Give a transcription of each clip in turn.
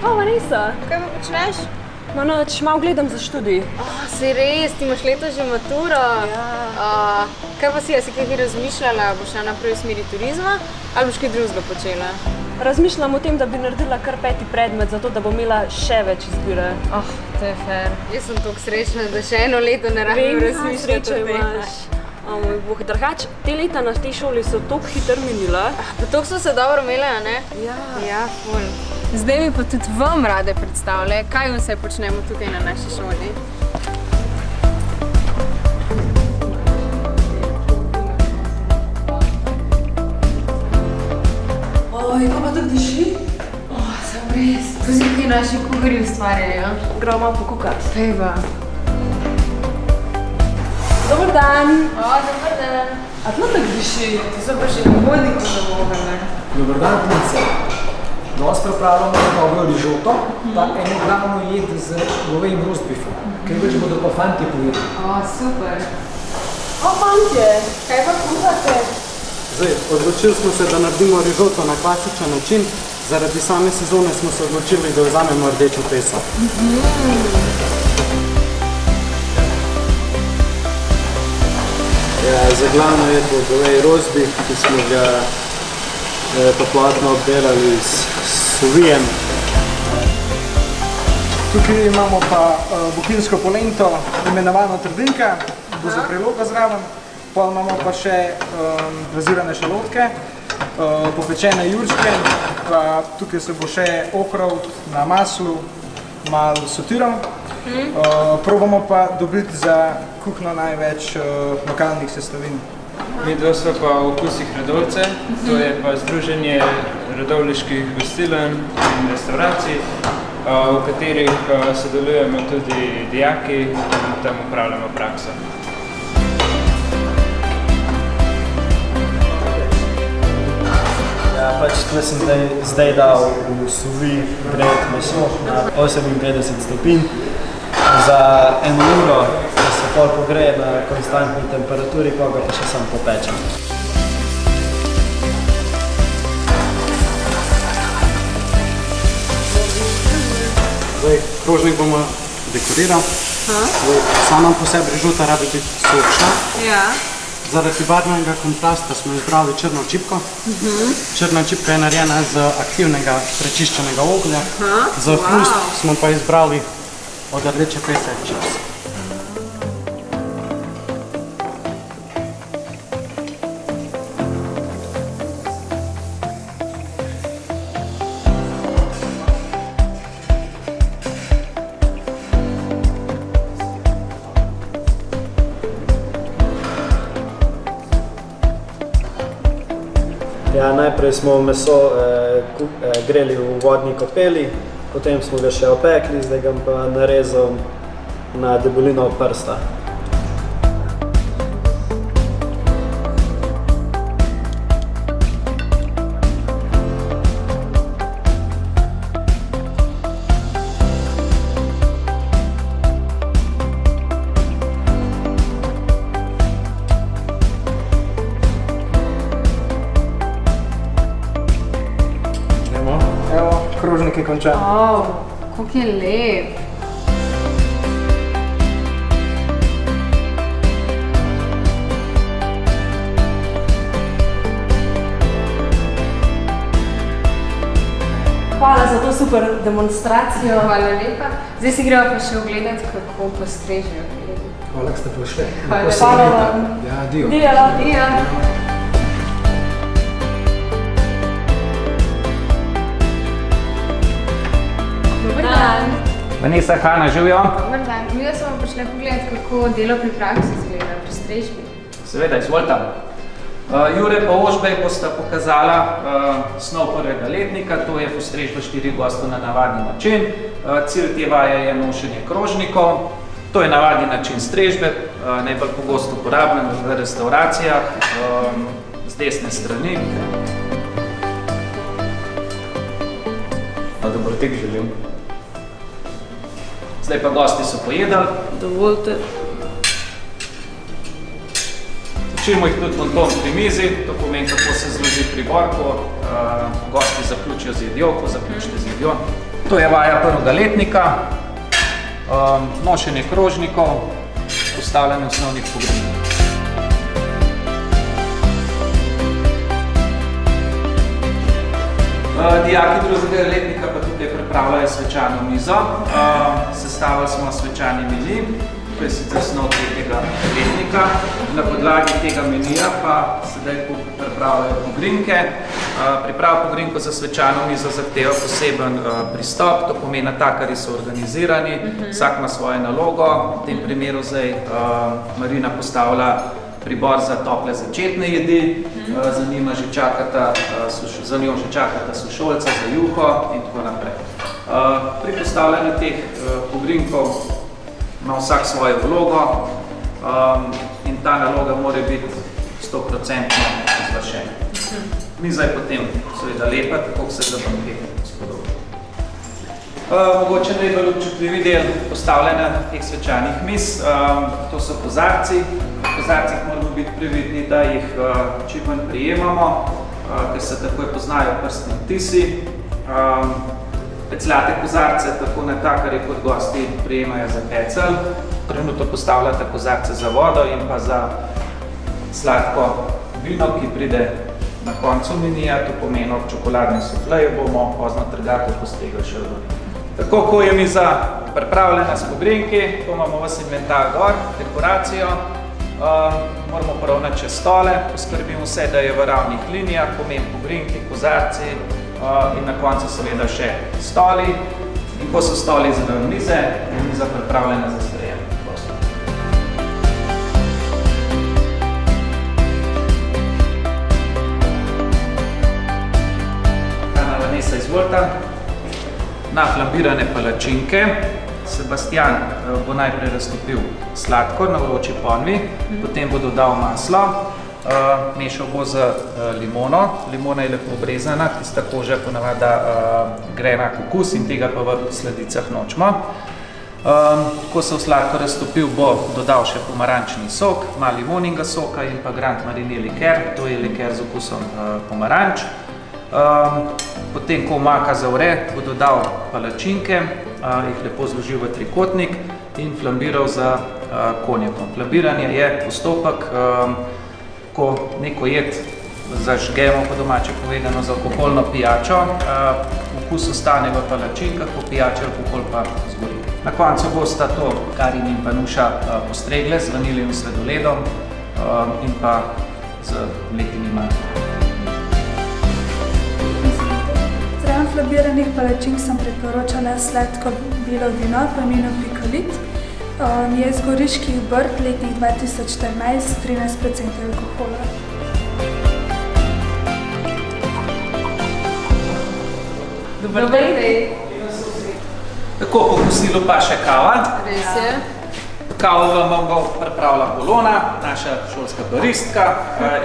O, Vanessa. Kaj pa počneš? Ma noč, malo gledam za študij. Si res, ti imaš letos že maturo? Ja. Kaj pa si kaj razmišljala? Boš šla naprej v smeri turizma ali boš kaj drugega počela? Razmišljam o tem, da bi naredila kar 5. predmet, zato da bo imela še več izbire. To je fair. Jaz sem toliko srečna, da še eno leto ne rabim razmišljati o tem. O moj bog, drugače, te leta na tej šoli so toliko hitro minila. Pa toliko so se dobro imele, a ne? Ja, ful. Zdaj bi pa tudi vam rade predstavljale, kaj vse počnemo tukaj na naši šoli. Oj, ko pa tako diši? Sem res. To si kaj naši kuharji ustvarjajo. Gremo malo pokukati. Pejva. Dobar dan. Dobar dan. A tlo tako diši? To so pa še hodniki zamovane. Dobar dan, punce. Danes pripravljamo dobro rižoto, pa eno glavno jed z govejim rostbifom. Kaj več bodo pa fantje povedali. Super. O, fantje, kaj pa kuhate? Zdaj, odločili smo se, da naredimo rižoto na klasičen način. Zaradi same sezone smo se odločili, da vzamemo rdečo peso. Za glavno jed bo govej rostbif, ki smo ga toplotno obdelali s suvijem. Tukaj imamo pa bohinjsko polento, imenovano trdinka, bo za prilogo zraven. Potem imamo pa še glazirane šalotke, popečene jurčke, pa tukaj se bo še ohrovt na maslu, malo sotiral. Probamo pa dobiti za kuhno največ lokalnih sestavin. Midva sva pa v Okusih Radovljice, to je pa združenje radovljiških gostiln in restavracij, v katerih sodelujemo tudi dijaki in tam upravljamo prakso. Pač tukaj sem zdaj dal v suvi grejt meso na 58 stopinj za 1 uro, da se pol pogreje na konstantni temperaturi, pa ga pa še sam popečem. Zdaj, krožnik bomo dekoriral. Sama po sebi rižota rabi biti sočna. Ja. Zaradi barvnega kontrasta smo izbrali črno čipko. Črna čipka je narejena z aktivnega prečiščenega oglja. Za hrust smo pa izbrali od rdeče pese čips. Ja, najprej smo meso greli v vodni kopeli, potem smo ga še opekli, zdaj ga pa narezal na debelino prsta. Evo, krožnik je končan. Koliko je lep. Hvala za to super demonstracijo. Hvala lepa. Zdaj si greva pa še ogledati, kako postrežejo. Hvala, da ste prišli. Hvala vam. Ja, dio. Dio. Dobar dan. Vanessa, Hanna, živijo? Dobar dan. Mi smo prišli pogledati, kako delo pri praksi izgleda pri strežbi. Seveda, izvolite. Jure pa Ožbej bosta pokazala snov prvega letnika, to je postrežba 4 gostov na navadni način. Cilj te vaje je nošenje krožnikov. To je navadni način strežbe, najbolj pogosto uporabljen v restauracijah z desne strani. Dober tek želim. Zdaj pa gosti so pojedali. Dovolite. Učimo jih tudi vonton pri mizi, to pomeni, kako se zloži pribor, ko gosti zaključijo z jedjo, ko zaključite z jedjo. To je vaja prvega letnika, nošenje krožnikov, postavljanje osnovnih pogrebov. Dijaki drugega letnika pa tukaj pripravljajo svečano mizo. Sestavili smo svečani meni, to je sicer snov tretjega letnika. Na podlagi tega menija pa sedaj pripravljajo pogrinke. Priprava pogrinko za svečano mizo zahteva poseben pristop, to pomeni, natakarji so organizirani, vsak ima svojo nalogo. V tem primeru zdaj Marina postavlja pribor za tople začetne jedi, za njo že čakata sošolca za juho in tako naprej. Pri postavljanju teh pogrinkov ima vsak svojo vlogo in ta naloga mora biti 100% izvršena. Miza je potem seveda lepa, tako se da banket spodobi. Mogoče najbolj občutljivi del postavljanja teh svečanih miz, to so kozarci. V kozarcih moramo biti previdni, da jih čim manj prijemamo, ker se takoj poznajo prstni odtisi. Pecljate kozarce tako natakarji kot gosti prijemajo za pecelj. Trenutno postavljate kozarce za vodo in pa za sladko vino, ki pride na koncu menija, to pomeni ob čokoladnem sufleju bomo pozno trgatev postregli še v vino. Tako, ko je miza pripravljena s pogrinki, ko imamo vas inventar gor, dekoracijo, moramo poravnati čez stole, poskrbimo vse, da je v ravnih linijah, pomeni pogrinki, kozarci in na koncu seveda še stoli. In ko so stoli zraven mize, je miza pripravljena za sprejem. Ana Vanessa, izvolite. Na flambirane palačinke. Sebastian bo najprej raztopil sladkor na vroči ponvi, potem bo dodal maslo, mešal bo z limono. Limona je lepo obrezana, tista koža ponavadi gre enak okus in tega pa v sladicah nočemo. Ko se v sladkor raztopil, bo dodal še pomarančni sok, malo limoninga soka in pa Grand Marnier liker, to je liker z okusom pomaranč. Potem, ko omaka zavre, bo dodal palačinke, jih lepo zložil v trikotnik in flambiral z konjakom. Flambiranje je postopek, ko neko jed zažgemo, po domače povedano, z alkoholno pijačo, okus ostane v palačinkah, po pijači alkohol pa zgori. Na koncu bosta to Karin in pa Nuša postregle z vaniljem sladoledom in pa z mletenim makom. Zraven flambiranih palačink sem priporočala sladko belo vino po imenu Pikolit. Je iz Goriških Brd, letnih 2014, 13% alkohola. Dober dan. Tako, po kosilu pa še kava. Res je. Kavo vam bo pripravila Polona, naša šolska baristka,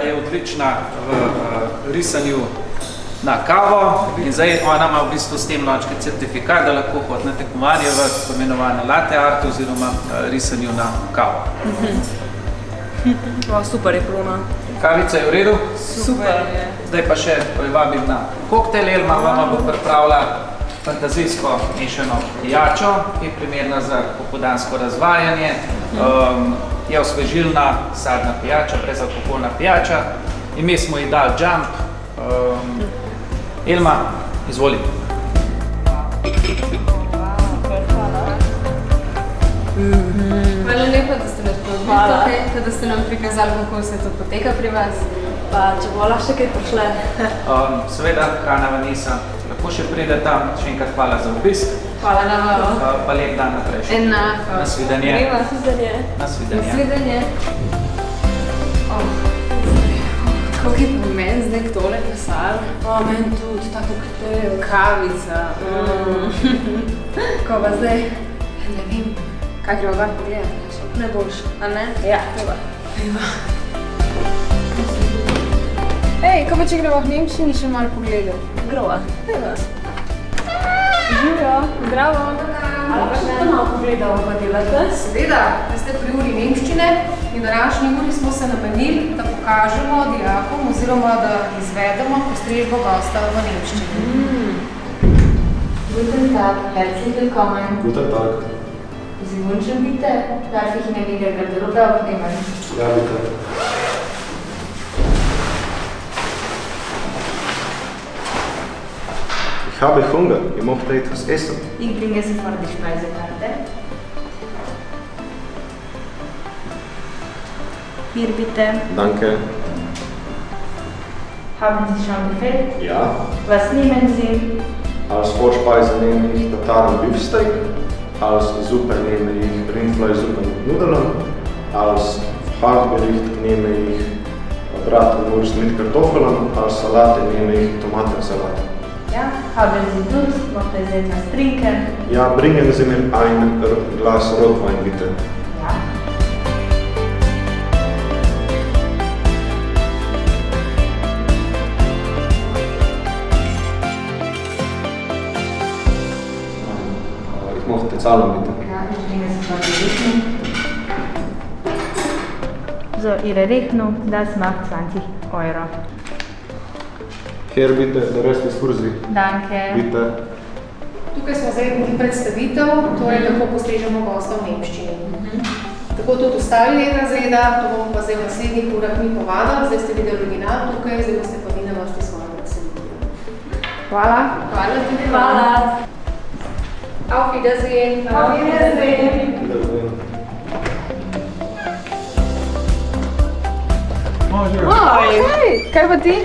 je odlična v risanju na kavo in zdaj ona ima v bistvu s tem lončki certifikat, da lahko hodi na tekmovanje v poimenovane latte art oziroma risanju na kavo. Super je Polona. Kavica je v redu? Super je. Zdaj pa še vabim na koktel. Elma vam bo pripravila fantazijsko mešano pijačo, ki je primerna za popoldansko razvajanje. Je osvežilna sadna pijača, brezalkoholna pijača. Ime smo ji dali Jump. Elma, izvoli. Hvala lepa, da ste nas povabili tukaj, da ste nam prikazali, kako se to poteka pri vas. Pa če bo lahko še kaj prišle. Seveda, Ana Vanessa, lahko še pride tam. Še enkrat hvala za obisk. Hvala na vam. Pa lep dan naprej še. Enako. Nasvidenje. Nasvidenje. Nasvidenje. Kako je pa meni zdaj tole pisalo? Meni tudi, tako koktel. Kavica. Ko pa zdaj? Ne vem. Kaj gremo gor pogledati? Ne boš. A ne? Ja, treba. Ej, kaj pa če gremo v Nemčini še malo pogledati? Grova. Treba. Živijo. Zdravo. Ali pa še malo pogledamo, pa delate? Seveda, da ste pri uri nemščine in v današnji uri smo se namenili, da pokažemo dijakom oziroma da izvedemo postrežbo gosta v nemščini. Guten Tag, herzlich willkommen. Guten Tag. Sie wünschen bitte, darf ich Ihnen Ihre Garderobe aufnehmen? Ja, bitte. Ich habe Hunger. Ich möchte etwas essen. Ich bringe sofort die Speisekarte. Hier bitte. Danke. Haben Sie schon gefällt? Ja. Was nehmen Sie? Als Vorspeise nehme ich Tataren Beefsteak. Als Suppe nehme ich Rindfleischsuppe mit Nudeln. Als Hauptgericht nehme ich Bratwurst mit Kartoffeln. Als Salat nehme ich Tomatensalat. Ja, haben Sie Durst? Möchten Sie etwas trinken? Ja, bringen Sie mir ein Glas Rotwein, bitte. Ja. Ich möchte zahlen, bitte. Ja, ich bringe sofort die Rechnung. So, Ihre Rechnung, das macht 20 Euro. Hier bitte, der Rest ist für Sie. Danke. Bitte. Tukaj smo zdaj nekaj predstavitev, torej kako postrežemo gosta v nemščini. Tako tudi ostali led razreda, to bomo pa zdaj v naslednjih urah mi povadali, zdaj ste videli original tukaj, zdaj boste pa vi na vrsti svoje predstavitve. Hvala. Hvala tudi. Hvala. Auf Wiedersehen. Auf Wiedersehen. Hej, kaj pa ti?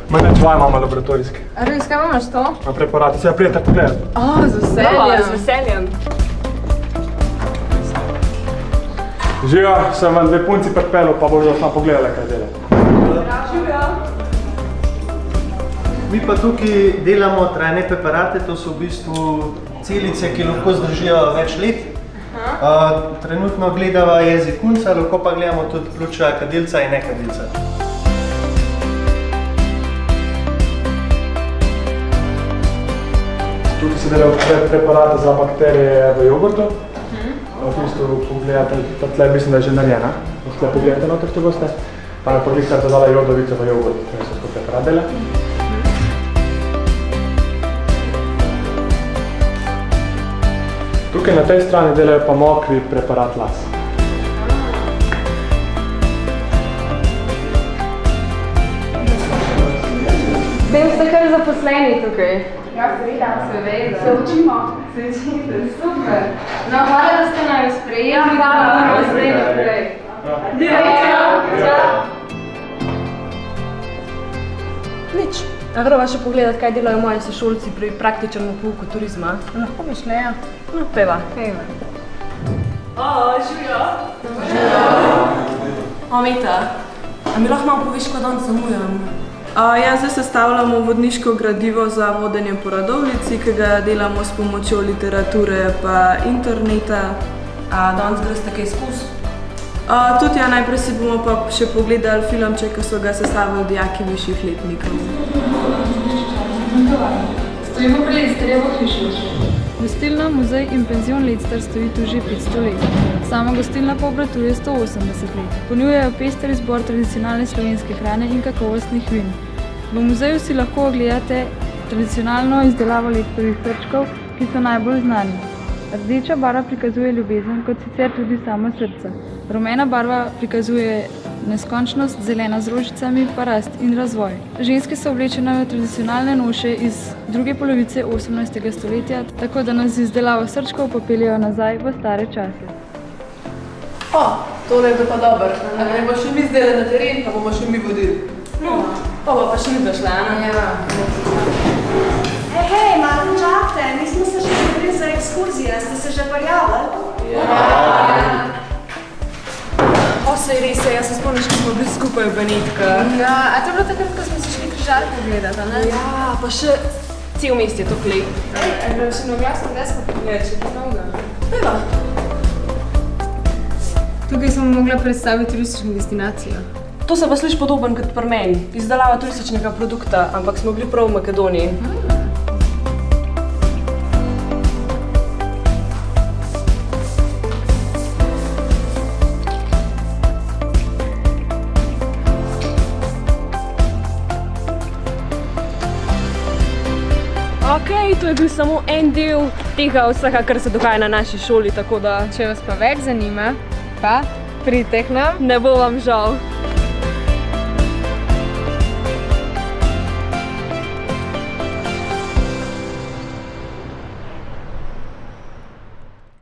Mene tvoja mama laboratorijski. A res, kaj imaš to? Na preparati, se ja prijete pogledati. Z Bravo, z veseljem. Živijo, sem vam dve punci pripeljal, pa bodo tam pogledali, kaj delate. Mi pa tukaj delamo trajne preparate, to so v bistvu celice, ki lahko zdržijo več let. Trenutno gledava jezikunca, lahko pa gledamo tudi pljuča kadilca in nekadilca. Tukaj se delajo preparate za bakterije v jogurtu. V bistvu pogledate, tle mislim, da je že narejena. Tle pogledate noter, če boste. Pa je podlikar dodala jodovico v jogurt, ki so tako preparat dela. Tukaj na tej strani delajo pa mokri preparat las. Vem, ste kar zaposleni tukaj. Ja, seveda. Seveda. Se učimo. Se učite, super. No, hvala, da ste nami sprejeli. Hvala, da ste zdaj naprej. Nič. A greva še pogledati, kaj delajo moji sošolci pri praktičnem pouku turizma. Lahko bi šle, ja. No, peva. Pejva. Živijo. Mita, a mi lahko malo poveš, ko danes zamujam? Ja, zdaj sestavljamo vodniško gradivo za vodenje po Radovljici, ki ga delamo s pomočjo literature pa interneta. A danes greste kaj skozi? Tudi ja, najprej si bomo pa še pogledali filmček, ki so ga sestavili dijaki višjih letnikov. Stojimo pri Lectarjevo hišo. Gostilna, muzej in penzion Lectar stoji tu že 500 let. Sama gostilna pa obratuje 180 let. Ponujajo pester izbor tradicionalne slovenske hrane in kakovostnih vin. V muzeju si lahko ogledate tradicionalno izdelavo Lectarjevih srčkov, ki so najbolj znani. Rdeča barva prikazuje ljubezen, kot sicer tudi samo srca. Rumena barva prikazuje neskončnost, zelena z rožicami pa rast in razvoj. Ženske so oblečene v tradicionalne noše iz druge polovice 18. stoletja, tako da nas z izdelavo srčkov popeljejo nazaj v stare čase. Tole je pa dober. A gremo še mi zdaj na teren, pa bomo še mi vodili. No, pa še mi došla, ne? Ja. Hej, malo čakajte, nismo se še dobili za ekskurzije, ste se že prijavili? Ja. Sej res je, jaz se spomniš, ko smo bili skupaj v Benetkah. Ja, a to je bilo takrat, ko smo se šli križarko pogledati, ne? Ja, pa še cel mest je to klep. A je bilo še na glasno desko pogledati, še dolga? Peva. Tukaj smo mogla predstaviti turistično destinacijo. To se pa sliši podoben kot pri meni. Izdelava turističnega produkta, ampak smo bili prav v Makedoniji. Ok, to je bil samo en del tega vsega, kar se dogaja na naši šoli, tako da... Če vas pa več zanima, pa pridite k nam. Ne bo vam žal.